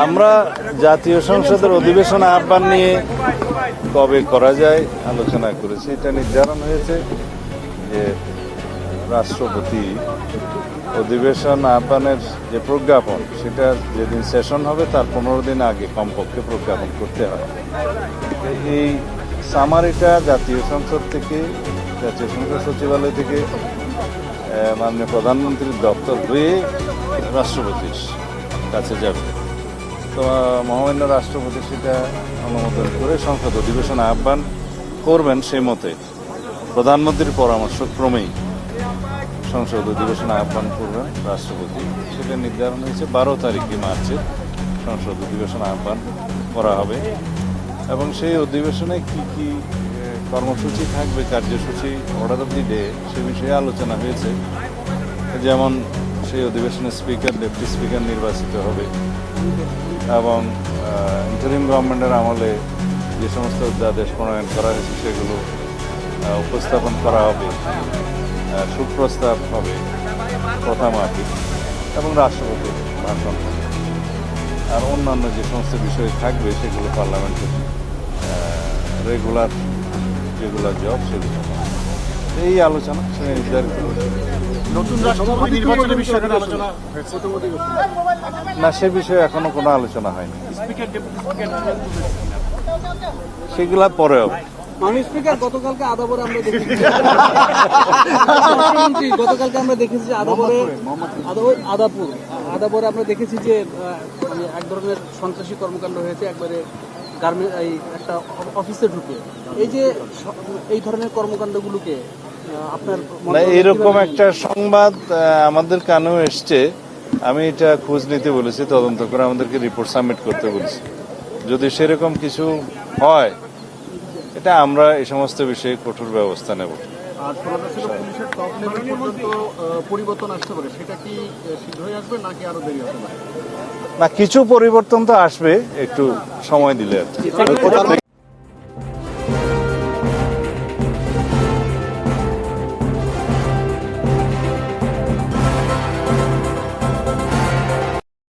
আমরা জাতীয় সংসদের অধিবেশন আহ্বান নিয়ে কবে করা যায় আলোচনা করেছি। এটা নির্ধারণ হয়েছে যে রাষ্ট্রপতি অধিবেশন আহ্বানের যে প্রজ্ঞাপন, সেটা যেদিন সেশন হবে তার 15 দিন আগে কমপক্ষে প্রজ্ঞাপন করতে হয়। এই সামারিটা জাতীয় সংসদ থেকে, জাতীয় সংসদ সচিবালয় থেকে মাননীয় প্রধানমন্ত্রীর দপ্তর হয়ে রাষ্ট্রপতির কাছে যাবে। তো মহামান্য রাষ্ট্রপতি সেটা অনুমোদন করে সংসদ অধিবেশন আহ্বান করবেন। সেই মতে প্রধানমন্ত্রীর পরামর্শক্রমেই সংসদ অধিবেশন আহ্বান করবেন রাষ্ট্রপতি। সেটা নির্ধারণ হয়েছে 12 তারিখে মার্চের সংসদ অধিবেশন আহ্বান করা হবে এবং সেই অধিবেশনে কি কি কর্মসূচি থাকবে, কার্যসূচি, অর্ডার অফ দি ডে, সে বিষয়ে আলোচনা হয়েছে। যেমন সেই অধিবেশনে স্পিকার, ডেপুটি স্পিকার নির্বাচিত হবে এবং ইন্টারিম গভর্নমেন্টের আমলে যে সমস্ত অধ্যাদেশ প্রণয়ন করা হয়েছে সেগুলো উপস্থাপন করা হবে, সুপ্রস্তাব হবে প্রথামাফিক এবং রাষ্ট্রপতির ভাষণ হবে। আর অন্যান্য যে সমস্ত বিষয় থাকবে সেগুলো পার্লামেন্টের রেগুলার যেগুলো জব, সেগুলো এই আলোচনা সেটা নির্ধারিত নতুন রাষ্ট্রপতি নির্বাচনের বিষয়ে আলোচনা হয়েছে না, সে বিষয়ে এখনো কোনো আলোচনা হয়নি। স্পিকার, ডেপুটি স্পিকার সেগুলা পরে হবে। মাননীয় স্পিকার, গতকালকে আদাবরে আমরা দেখেছি গতকালকে আমরা দেখেছি যে আদাবরে আমরা দেখেছি যে এক ধরনের সন্ত্রাসী কর্মকাণ্ড হয়েছে একবারে গার্মেন্ট একটা অফিসে ঢুকে। এই যে এই ধরনের কর্মকাণ্ডগুলোকে আপনার এরকম একটা সংবাদ আমাদের কানেও এসছে। আমি এটা খোঁজ নিতে বলেছি, তদন্ত করে আমাদেরকে রিপোর্ট সাবমিট করতে বলেছি। যদি সেরকম কিছু হয়, এটা আমরা এই সমস্ত বিষয়ে কঠোর ব্যবস্থা নেব। আর পুলিশের টপ লেভেল পর্যন্ত পরিবর্তন আসতে পারে, সেটা কি শীঘ্রই আসবে নাকি আরো দেরি হবে? না, কিছু পরিবর্তন তো আসবে, একটু সময় দিলে।